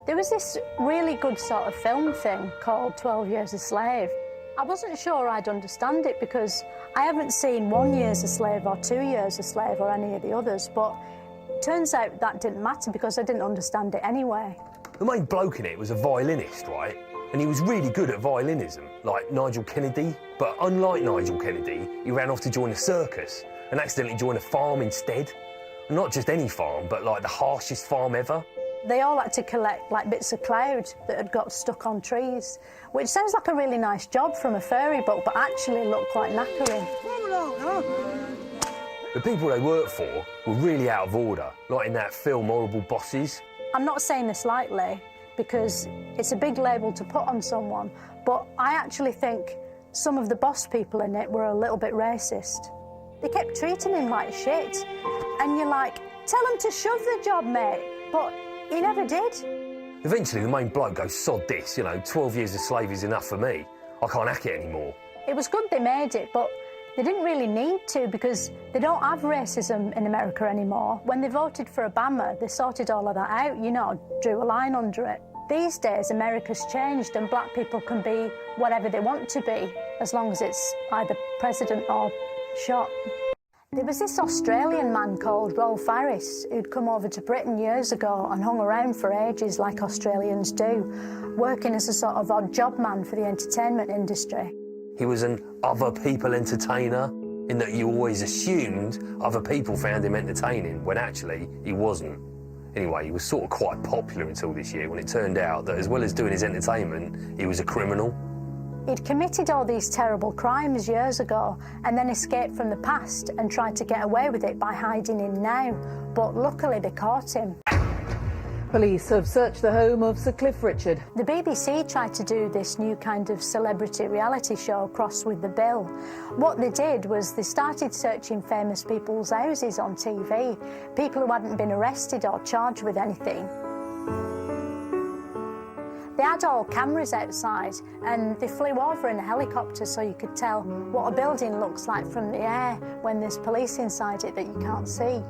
There was this really good sort of film thing called 12 Years a Slave. I wasn't sure I'd understand it because I haven't seen 1 Years a Slave or 2 Years a Slave or any of the others, but it turns out that didn't matter because I didn't understand it anyway. The main bloke in it was a violinist, right? And he was really good at violinism, like Nigel Kennedy. But unlike Nigel Kennedy, he ran off to join a circus and accidentally joined a farm instead. And not just any farm, but like the harshest farm ever. They all had to collect like bits of cloud that had got stuck on trees, which sounds like a really nice job from a fairy book, but actually looked quite knackering. The people they worked for were really out of order, like in that film Horrible Bosses. I'm not saying this lightly, because it's a big label to put on someone, but I actually think some of the boss people in it were a little bit racist. They kept treating him like shit, and you're like, tell him to shove the job, mate, but he never did. Eventually, the main bloke goes, sod this, 12 years a slave is enough for me. I can't hack it anymore. It was good they made it, but they didn't really need to because they don't have racism in America anymore. When they voted for Obama, they sorted all of that out, drew a line under it. These days, America's changed and black people can be whatever they want to be, as long as it's either president or shot. There was this Australian man called Rolf who'd come over to Britain years ago and hung around for ages like Australians do, working as a sort of odd job man for the entertainment industry. He was an other people entertainer, in that you always assumed other people found him entertaining, when actually he wasn't. Anyway, he was sort of quite popular until this year, when it turned out that as well as doing his entertainment, he was a criminal. He'd committed all these terrible crimes years ago and then escaped from the past and tried to get away with it by hiding in now, but luckily they caught him. Police have searched the home of Sir Cliff Richard. The BBC tried to do this new kind of celebrity reality show, Cross with the Bill. What they did was they started searching famous people's houses on TV, people who hadn't been arrested or charged with anything. They had all cameras outside and they flew over in a helicopter so you could tell what a building looks like from the air when there's police inside it that you can't see.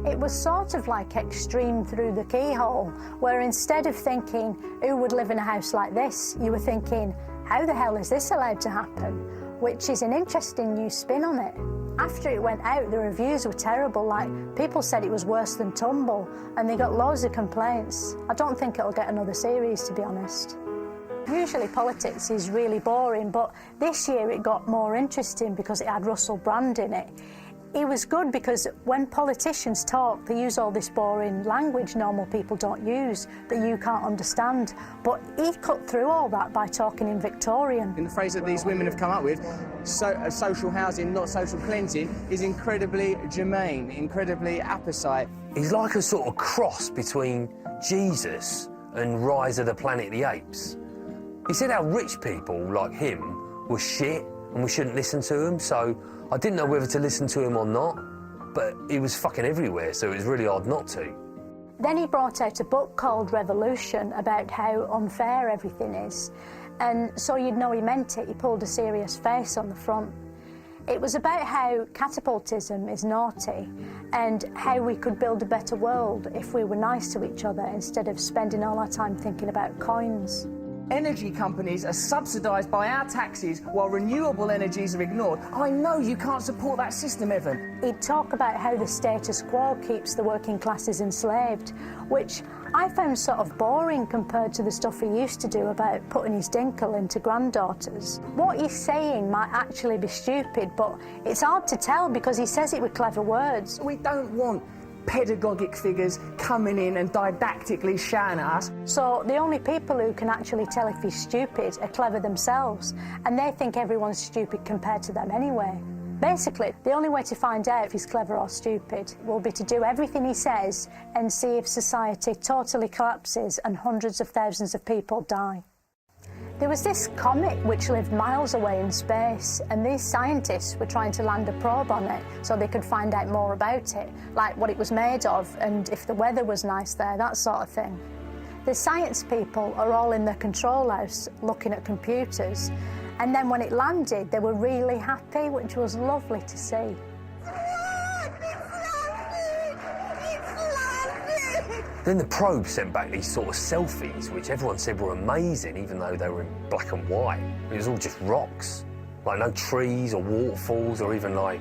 It was sort of like Extreme Through the Keyhole, where instead of thinking, who would live in a house like this, you were thinking, how the hell is this allowed to happen? Which is an interesting new spin on it. After it went out, the reviews were terrible, like people said it was worse than Tumble, and they got loads of complaints. I don't think it'll get another series, to be honest. Usually politics is really boring, but this year it got more interesting because it had Russell Brand in it. It was good because when politicians talk, they use all this boring language normal people don't use, that you can't understand. But he cut through all that by talking in Victorian. And the phrase that these women have come up with, social housing, not social cleansing, is incredibly germane, incredibly apposite. He's like a sort of cross between Jesus and Rise of the Planet of the Apes. He said how rich people like him were shit and we shouldn't listen to him, so I didn't know whether to listen to him or not, but he was fucking everywhere, so it was really hard not to. Then he brought out a book called Revolution about how unfair everything is, and so you'd know he meant it. He pulled a serious face on the front. It was about how catapultism is naughty and how we could build a better world if we were nice to each other instead of spending all our time thinking about coins. Energy companies are subsidised by our taxes while renewable energies are ignored. I know you can't support that system, Evan. He'd talk about how the status quo keeps the working classes enslaved, which I found sort of boring compared to the stuff he used to do about putting his dinkle into granddaughters. What he's saying might actually be stupid, but it's hard to tell because he says it with clever words. We don't want pedagogic figures coming in and didactically shouting at us. So the only people who can actually tell if he's stupid are clever themselves, and they think everyone's stupid compared to them anyway. Basically, the only way to find out if he's clever or stupid will be to do everything he says and see if society totally collapses and hundreds of thousands of people die. There was this comet which lived miles away in space, and these scientists were trying to land a probe on it so they could find out more about it, like what it was made of and if the weather was nice there, that sort of thing. The science people are all in their control house looking at computers, and then when it landed they were really happy, which was lovely to see. Then the probe sent back these sort of selfies, which everyone said were amazing, even though they were in black and white. It was all just rocks, like no trees or waterfalls or even like,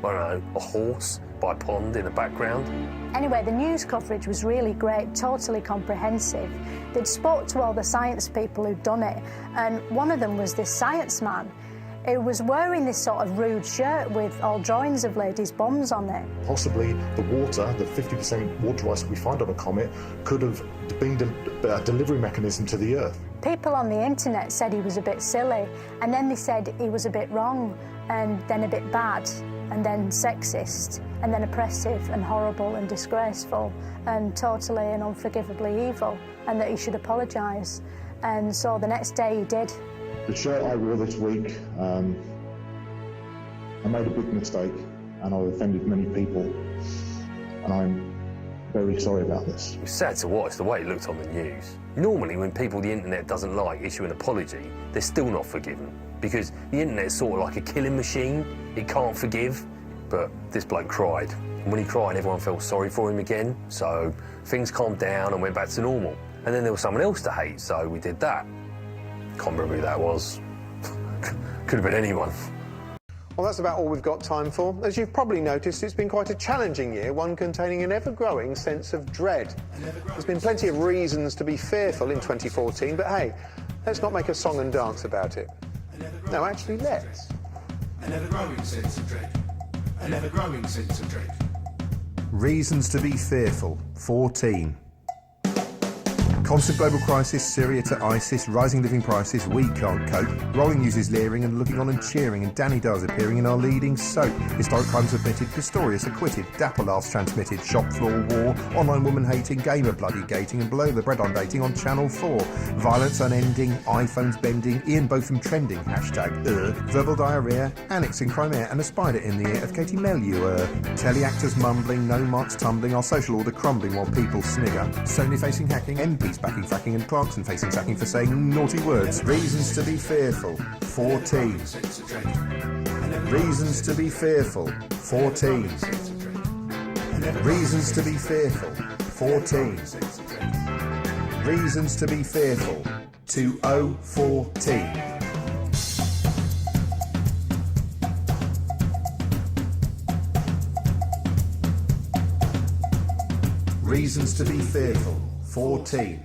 I don't know, a horse by a pond in the background. Anyway, the news coverage was really great, totally comprehensive. They'd spoke to all the science people who'd done it, and one of them was this science man who was wearing this sort of rude shirt with all drawings of ladies' bums on it. Possibly the water, the 50% water ice we find on a comet, could have been a delivery mechanism to the Earth. People on the internet said he was a bit silly, and then they said he was a bit wrong, and then a bit bad, and then sexist, and then oppressive and horrible and disgraceful and totally and unforgivably evil, and that he should apologise. And so the next day he did. The shirt I wore this week, I made a big mistake and I offended many people, and I'm very sorry about this. It was sad to watch the way it looked on the news. Normally when people the internet doesn't like issue an apology, they're still not forgiven, because the internet's sort of like a killing machine. It can't forgive. But this bloke cried, and when he cried everyone felt sorry for him again, so things calmed down and went back to normal. And then there was someone else to hate, so we did that. Can't remember who that was. Could have been anyone. Well, that's about all we've got time for. As you've probably noticed, it's been quite a challenging year, one containing an ever-growing sense of dread. There's been plenty of reasons to be fearful in 2014, but hey, let's not make a song and dance about it. No, actually, let's. An ever-growing sense of dread. An ever-growing sense of dread. Reasons to be fearful, 14. Constant global crisis, Syria to ISIS, rising living prices, we can't cope. Rolling news is leering and looking on and cheering, and Danny Dars appearing in our leading soap. Historic crimes admitted, Pistorius acquitted, dapper laughs transmitted, shop floor war, online woman hating, gamer bloody gating, and below the bread on dating on Channel 4. Violence unending, iPhones bending, Ian Botham trending, hashtag verbal diarrhea, annex in Crimea, and a spider in the ear of Katie Melua. Telly actors mumbling, no marks tumbling, our social order crumbling while people snigger. Sony facing hacking, MPs backing fracking, and Clarkson facing sacking for saying naughty words. Reasons to be fearful, 14. Reasons to be fearful, 14. Reasons to be fearful, 14. Reasons to be fearful, 2014. Reasons to be fearful, 14.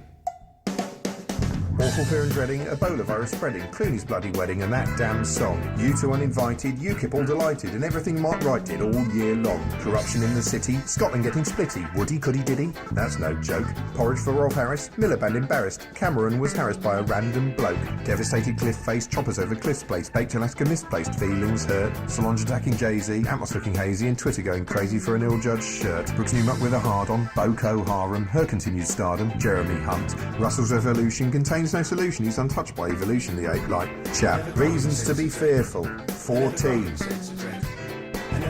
Awful fear and dreading, Ebola virus spreading, Clooney's bloody wedding and that damn song. You two uninvited, UKIP all delighted, and everything Mark Wright did all year long. Corruption in the city, Scotland getting splitty, woody couldy diddy, that's no joke. Porridge for Rolf Harris, Miliband embarrassed, Cameron was harassed by a random bloke. Devastated cliff face, choppers over Cliff's place, baked Alaska misplaced, feelings hurt. Solange attacking Jay-Z, Atmos looking hazy, and Twitter going crazy for an ill-judged shirt. Brooks Newmark with a hard-on, Boko Haram, her continued stardom, Jeremy Hunt. Russell's evolution contains no solution, he's untouched by evolution, the ape-like chap. Reasons to be fearful, 14.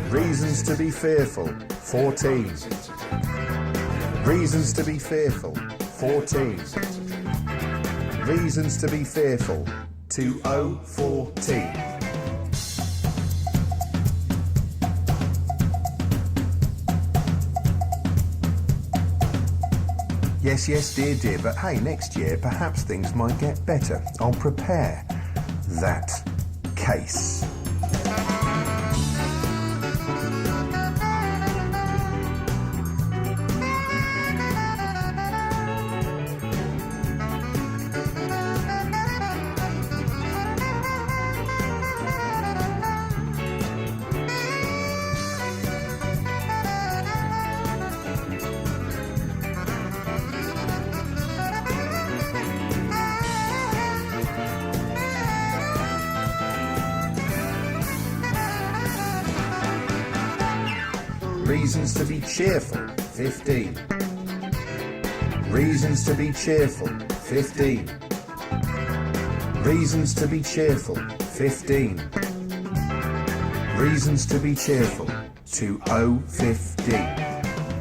Reasons to be fearful, 14. Reasons to be fearful, 14. Reasons to be fearful, 2014. Yes, yes, dear, dear, but hey, next year, perhaps things might get better. I'll prepare that case. Reasons to be cheerful, 15. Reasons to be cheerful, 15. Reasons to be cheerful, 15. Reasons to be cheerful, 2015.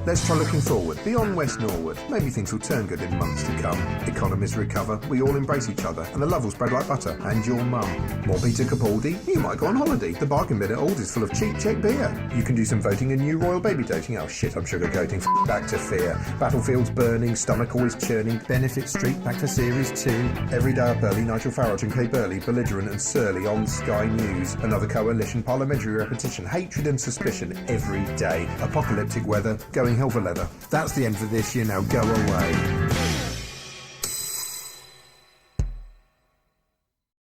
Let's try looking forward, beyond West Norwood. Maybe things will turn good in months to come. Economies recover, we all embrace each other, and the love will spread like butter. And your mum. More Peter Capaldi? You might go on holiday. The bargain bin at Aldi is full of cheap check beer. You can do some voting and new royal baby dating. Oh shit, I'm sugarcoating. Back to fear. Battlefields burning, stomach always churning. Benefit Street back to Series 2. Every day up early, Nigel Farage and Kay Burley, belligerent and surly on Sky News. Another coalition, parliamentary repetition, hatred and suspicion every day. Apocalyptic weather, going hell for leather. That's the end for this year, now go away.